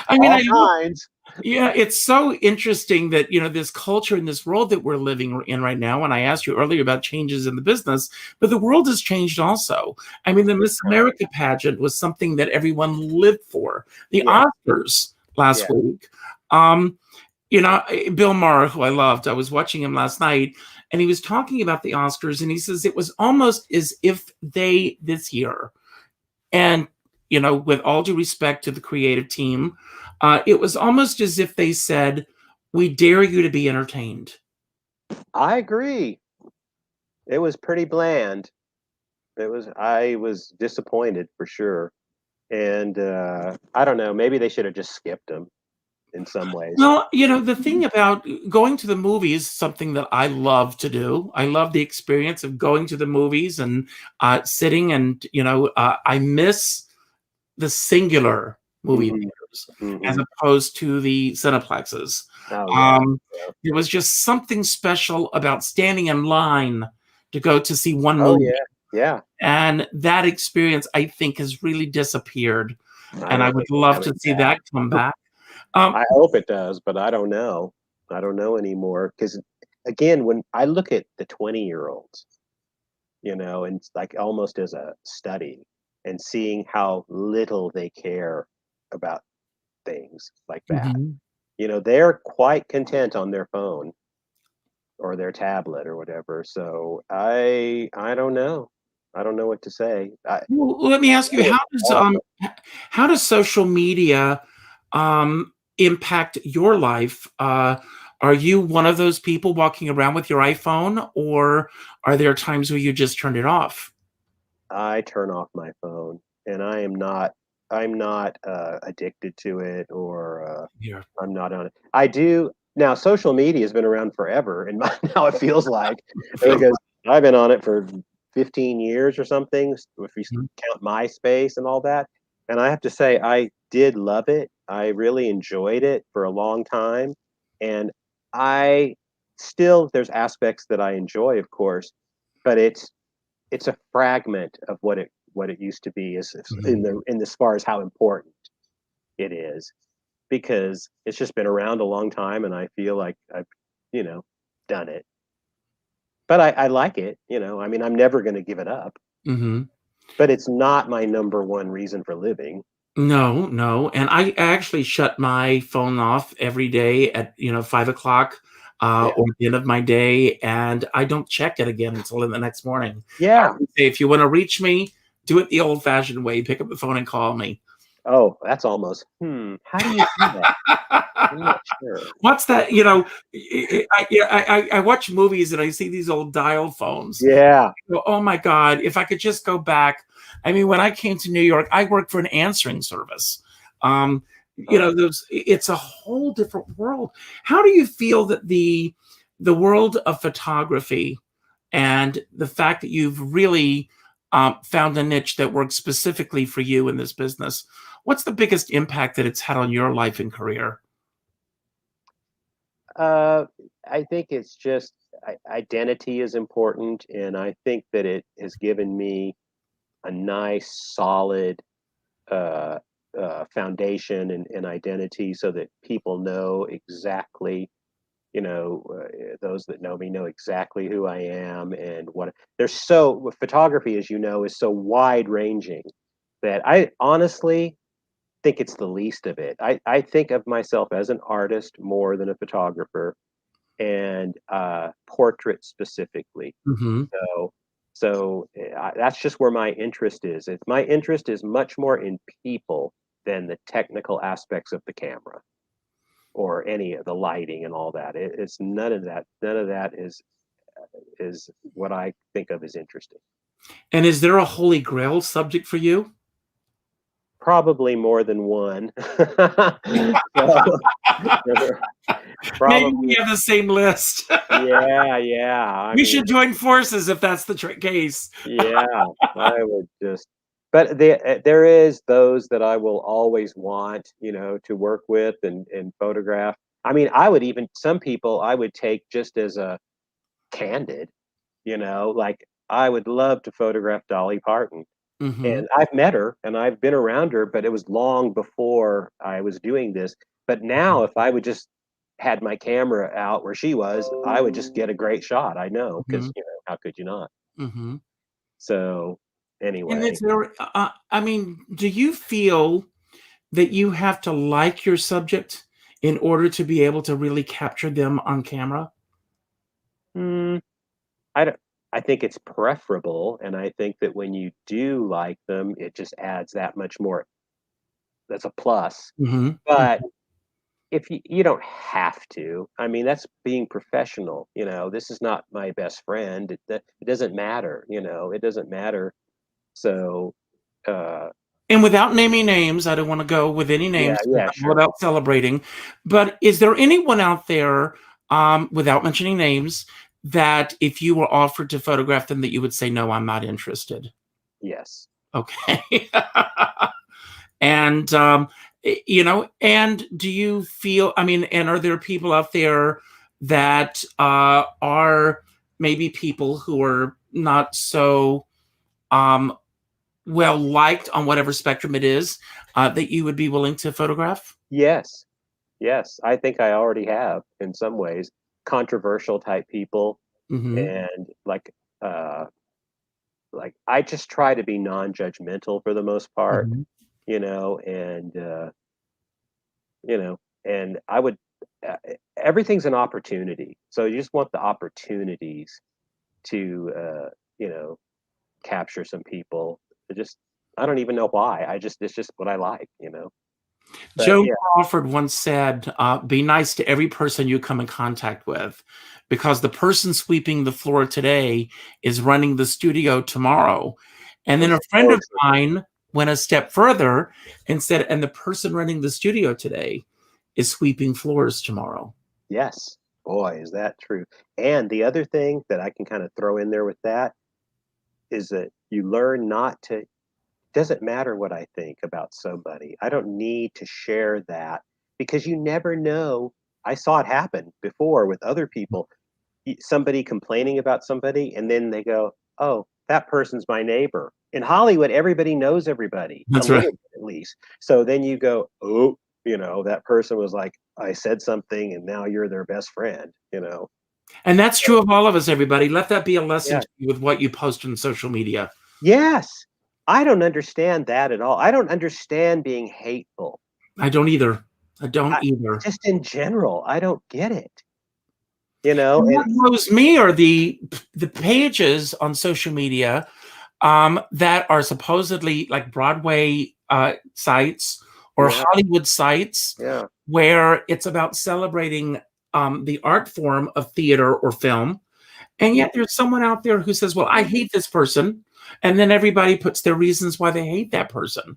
I mean, all I look. kinds. Yeah, it's so interesting that, this culture in this world that we're living in right now. And I asked you earlier about changes in the business, but the world has changed also. I mean, the Miss America pageant was something that everyone lived for. The Yeah, Oscars last yeah. week. Bill Maher, who I loved, I was watching him last night, and he was talking about the Oscars, and he says it was almost as if they, this year, and, with all due respect to the creative team, it was almost as if they said, we dare you to be entertained. I agree. It was pretty bland. I was disappointed for sure. And I don't know, maybe they should have just skipped them in some ways. Well, the thing about going to the movies, something that I love to do. I love the experience of going to the movies and sitting, and, I miss the singular movie Mhm, theaters as mhm. opposed to the cineplexes. Oh, yeah, Um, yeah. there was just something special about standing in line to go to see one Oh, movie. yeah, yeah. And that experience, I think, has really disappeared. I And I don't would think it's love to coming see back. that come back. Um, I hope it does, but I don't know. I don't know anymore. Because again, when I look at the 20-year-olds, and it's like almost as a study, and seeing how little they care about things like that. mhm. They're quite content on their phone or their tablet or whatever. So I don't know. I don't know what to say. Well, let me ask you, It's awesome. how does social media impact your life? Are you one of those people walking around with your iPhone, or are there times where you just turn it off? I turn off my phone, and I am not. I'm not addicted to it, or Yeah. I'm not on it. I do now. Social media has been around forever, and now it feels like, because I've been on it for 15 years or something, if you Mhm. count MySpace and all that. And I have to say, I did love it. I really enjoyed it for a long time, and I still there's aspects that I enjoy, of course, but it's a fragment of what it used to be, is in Mhm. the as far as how important it is, because it's just been around a long time, and I feel like I've, you know, done it. But I like it, I mean, I'm never gonna give it up, Mhm. but it's not my number one reason for living. No, no, and I actually shut my phone off every day at, 5 o'clock, Yeah. or the end of my day, and I don't check it again until in the next morning. I Yeah. always say, "If you wanna reach me, do it the old-fashioned way, pick up the phone and call me." Oh, that's almost how do you do that? I'm not sure. What's that? I watch movies and I see these old dial phones. Yeah. Go, "Oh my god, if I could just go back." I mean, when I came to New York, I worked for an answering service. Um, Oh. it's a whole different world. How do you feel that the world of photography and the fact that you've really found a niche that works specifically for you in this business, what's the biggest impact that it's had on your life and career? Uh, I think it's just identity is important, and I think that it has given me a nice, solid uh, foundation and identity, so that people know exactly, those that know me know exactly who I am and what. There's so photography, as you know, is so wide ranging that I honestly think it's the least of it. I think of myself as an artist more than a photographer, and portrait specifically. Mhm. That's just where my interest is. My interest is much more in people than the technical aspects of the camera or any of the lighting and all that. It's none of that. None of that is what I think of as interesting. And is there a holy grail subject for you? Probably more than one. So, Maybe we probably, have the same list. yeah, yeah. I We mean, should join forces if that's the case. yeah, I would just but there is those that I will always want, to work with and photograph. I mean, I would even some people I would take just as a candid, like, I would love to photograph Dolly Parton, Mhm, and I've met her and I've been around her, but it was long before I was doing this. But now if I would just had my camera out where she was, I would just get a great shot, I know, because mhm, how could you not? mhm. So, And anyway. is there I mean, do you feel that you have to like your subject in order to be able to really capture them on camera? Mm, I don't I think it's preferable, and I think that when you do like them, it just adds that much more. That's a plus. Mhm, But mhm, if you don't have to. I mean, that's being professional, this is not my best friend. It doesn't matter, it doesn't matter. So, uh, and without naming names, I don't wanna go with any yeah, names 'cause yeah, I'm all sure. about celebrating, but is there anyone out there, without mentioning names, that if you were offered to photograph them that you would say, "No, I'm not interested?" Yes. Okay. And, and do you feel I mean, and are there people out there that, are maybe people who are not so, um, well liked on whatever spectrum it is, that you would be willing to photograph? Yes. Yes. I think I already have in some ways. Controversial type people, Mhm, and like I just try to be non-judgmental for the most part, mhm, you know, and you know, and I would everything's an opportunity. So you just want the opportunities to you know, capture some people. It just I don't even know why. It's just what I like. But Joan yeah, Crawford once said, "Be nice to every person you come in contact with, because the person sweeping the floor today is running the studio tomorrow." And then that's a friend so of true. mine went a step further and the person running the studio today is sweeping floors tomorrow. Yes. Boy, is that true. And the other thing that I can kind of throw in there with that is that you learn not to, doesn't matter what I think about somebody. I don't need to share that because you never know. I saw it happen before with other people. Somebody complaining about somebody, and then they go, "Oh, that person's my neighbor." In Hollywood, everybody knows everybody, a That's right. little bit at least. So then you go, "Oh, that person was like, I said something, and now you're their best friend." And that's true of all of us, everybody. Let that be a lesson Yeah. to you with what you post on social media. Yes. I don't understand that at all. I don't understand being hateful. I don't either. I don't I, either. just in general, I don't get it. And And what blows me are the pages on social media that are supposedly like Broadway sites or yeah, Hollywood sites yeah. where it's about celebrating the art form of theater or film. And yet there's someone out there who says, well, I hate this person. And then everybody puts their reasons why they hate that person.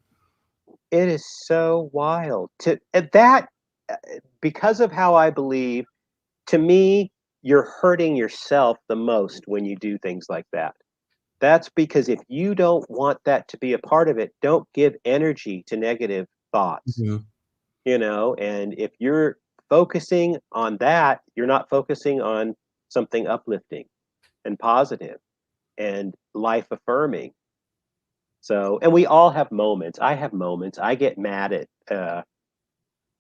It is so wild to that because of how I believe. To me, you're hurting yourself the most when you do things like that. That's because if you don't want that to be a part of it, don't give energy to negative thoughts, Mhm. and if you're focusing on that, you're not focusing on something uplifting and positive and life affirming. So, and we all have moments. I have moments. I get mad at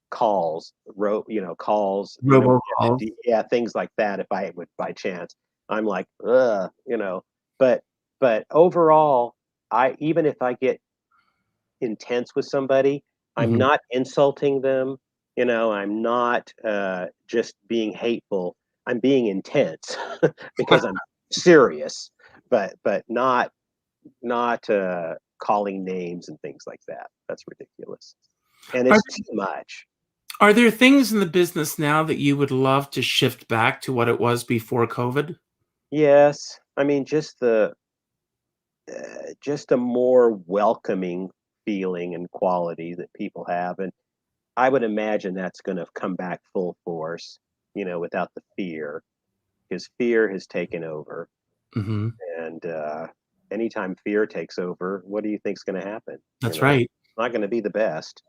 calls, Robocalls. yeah, things like that. If I would by chance, I'm like, ugh. But overall, even if I get intense with somebody, I'm Mhm. not insulting them. I'm not just being hateful. I'm being intense because I'm serious, but not calling names and things like that. That's ridiculous, and Are, it's too much. are there things in the business now that you would love to shift back to what it was before COVID? Yes, I mean just a more welcoming feeling and quality that people have, and I would imagine that's going to come back full force, without the fear, because fear has taken over, Hmm. and anytime fear takes over, what do you think's going to happen? That's right. It's not going to be the best.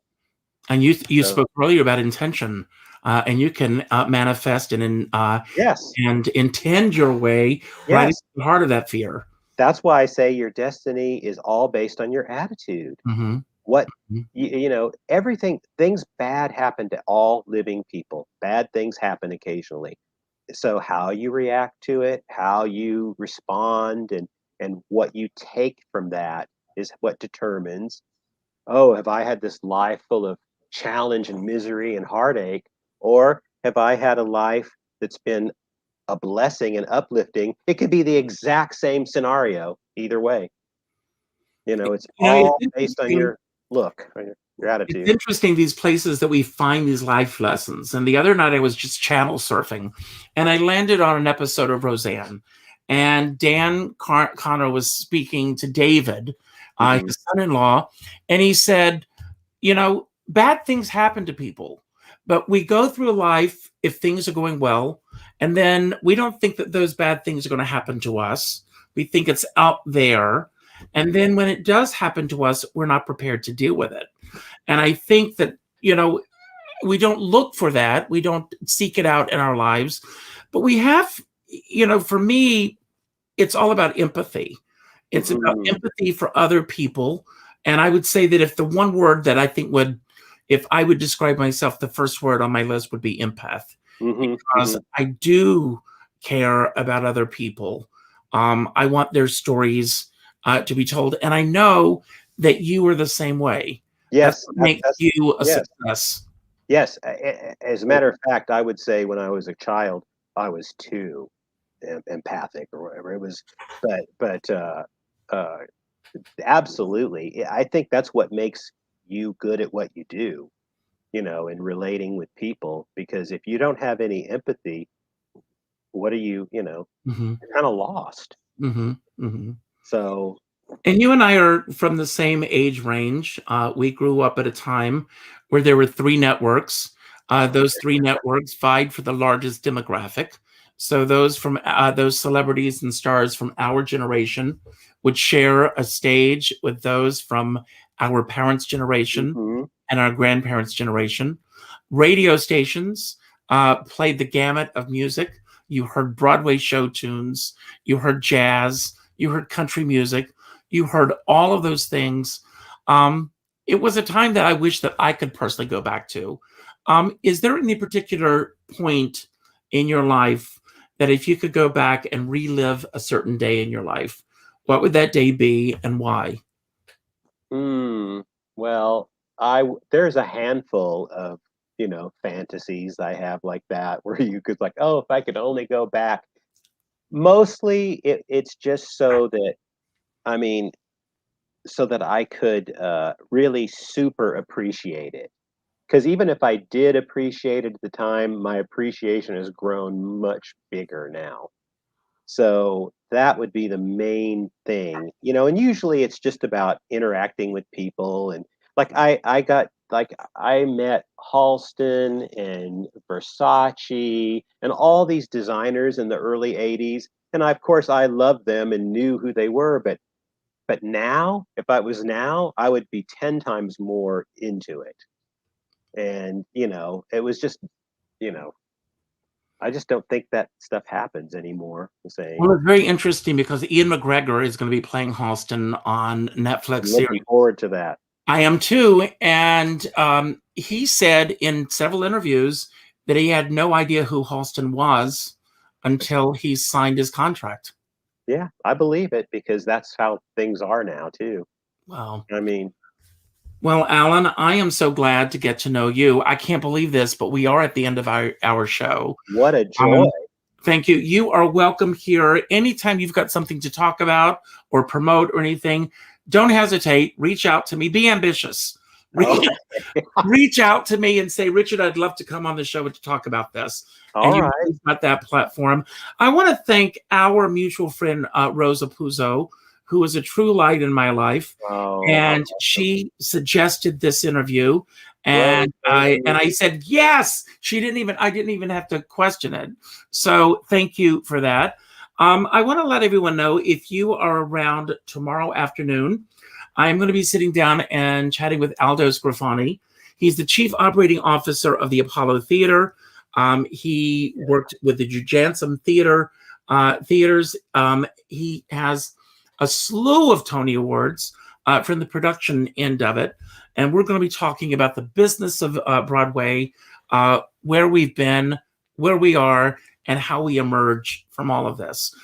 And you So spoke earlier about intention, and you can manifest yes, and intend your way right into yes, the heart of that fear. that's why I say your destiny is all based on your attitude. Hmm. What everything things bad happen to all living people. Bad things happen occasionally. So how you react to it, how you respond, and what you take from that is what determines, oh, have I had this life full of challenge and misery and heartache, or have I had a life that's been a blessing and uplifting? It could be the exact same scenario either way. It's It's all based on interesting. your look, on your It's attitude. interesting, these places that we find these life lessons. And the other night I was just channel surfing and I landed on an episode of Roseanne. And Dan Connor was speaking to David, Mhm. his son in law, and he said, bad things happen to people, but we go through life if things are going well. And then we don't think that those bad things are going to happen to us. We think it's out there. And then when it does happen to us, we're not prepared to deal with it. And I think that, we don't look for that. We don't seek it out in our lives. But we have, for me, it's all about empathy. It's about Mhm. empathy for other people. And I would say that if the one word that I think if I would describe myself, the first word on my list would be empath, Mhm. because Mhm. I do care about other people. I want their stories to be told. And I know that you are the same way. That's Yes, what makes that's you a yes. success. Yes, as a matter of fact, I would say when I was a child, I was too empathic or whatever. It was, but uh, absolutely, I think that's what makes you good at what you do. In relating with people, because if you don't have any empathy, what are you? Hmm. You're kind of lost. Hmm. Hmm. So And you and I are from the same age range. We grew up at a time where there were three networks. Those three networks vied for the largest demographic. So those celebrities and stars from our generation would share a stage with those from our parents' generation Hmm. and our grandparents' generation. Radio stations played the gamut of music. You heard Broadway show tunes, you heard jazz, you heard country music, you heard all of those things. Um, it was a time that I wish that I could personally go back to. Is there any particular point in your life that if you could go back and relive a certain day in your life, what would that day be and why? Hmm. Well, there's a handful of, fantasies I have like that where you could like, oh, if I could only go back. Mostly it's just so that, I mean, so that I could really super appreciate it. Because even if I did appreciate it at the time, my appreciation has grown much bigger now. So that would be the main thing, and usually it's just about interacting with people. And like I met Halston and Versace and all these designers in the early 80s. And of course I loved them and knew who they were, but now, if I was now, I would be 10 times more into it. And, it was just, you know, I just don't think that stuff happens anymore. The Well, same. it's very interesting because Ian McGregor is going to be playing Halston on Netflix I'm series. looking forward to that. I am too. And he said in several interviews that he had no idea who Halston was until he signed his contract. Yeah, I believe it because that's how things are now too. Wow. I mean, Well, Alan, I am so glad to get to know you. I can't believe this, but we are at the end of our show. what a joy. Thank you. You are welcome here. Anytime you've got something to talk about or promote or anything, don't hesitate. Reach out to me. Be ambitious. Oh, Reach out to me and say, Richard, I'd love to come on the show to talk about this. all And you've right. got that platform. I want to thank our mutual friend, Rosa Puzo, who is a true light in my life. Oh, how And awesome. she suggested this interview. Rose, And thank you. I said, yes, I didn't even have to question it. So thank you for that. I want to let everyone know if you are around tomorrow afternoon, I'm going to be sitting down and chatting with Aldo Scrofani. He's the chief operating officer of the Apollo Theater. He worked with the Jujantsum theaters. He has a slew of Tony Awards from the production end of it. And we're going to be talking about the business of Broadway, where we've been, where we are, and how we emerge from all of this.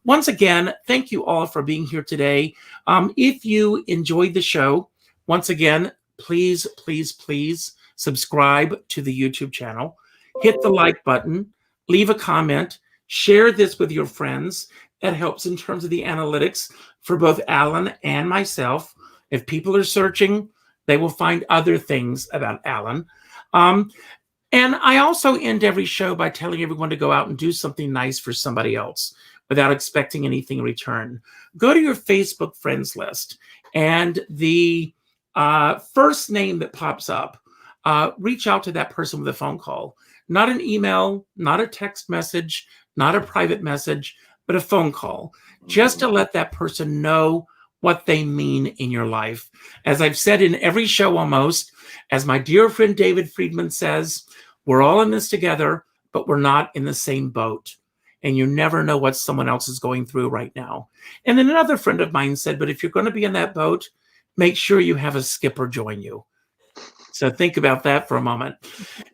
Once again, thank you all for being here today. If you enjoyed the show, once again, please, please, please subscribe to the YouTube channel. Hit the like button, leave a comment, share this with your friends. That helps in terms of the analytics for both Alan and myself. If people are searching, they will find other things about Alan. And I also end every show by telling everyone to go out and do something nice for somebody else without expecting anything in return. Go to your Facebook friends list, and the first name that pops up, reach out to that person with a phone call. Not an email, not a text message, not a private message, but a phone call, just to let that person know what they mean in your life. As I've said in every show almost, as my dear friend David Friedman says, we're all in this together, but we're not in the same boat. And you never know what someone else is going through right now. And then another friend of mine said, but if you're going to be in that boat, make sure you have a skipper join you. So think about that for a moment.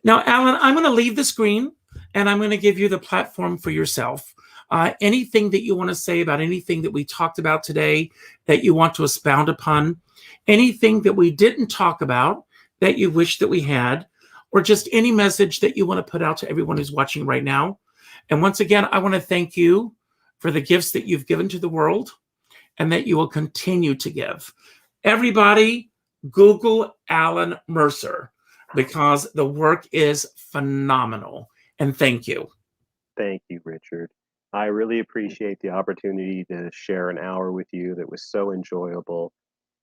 Now, Alan, I'm going to leave the screen and I'm going to give you the platform for yourself. Anything that you want to say about anything that we talked about today that you want to expound upon, anything that we didn't talk about that you wish that we had, or just any message that you want to put out to everyone who's watching right now. And once again, I want to thank you for the gifts that you've given to the world and that you will continue to give. Everybody, Google Alan Mercer because the work is phenomenal. And thank you. Thank you, Richard. I really appreciate the opportunity to share an hour with you that was so enjoyable.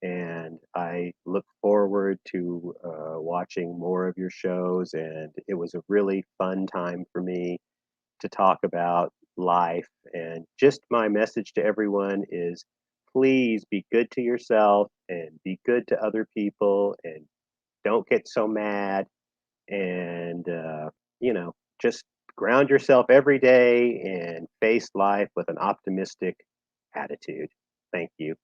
And I look forward to watching more of your shows. And it was a really fun time for me to talk about life. And just my message to everyone is please be good to yourself and be good to other people and don't get so mad and just ground yourself every day and face life with an optimistic attitude. Thank you.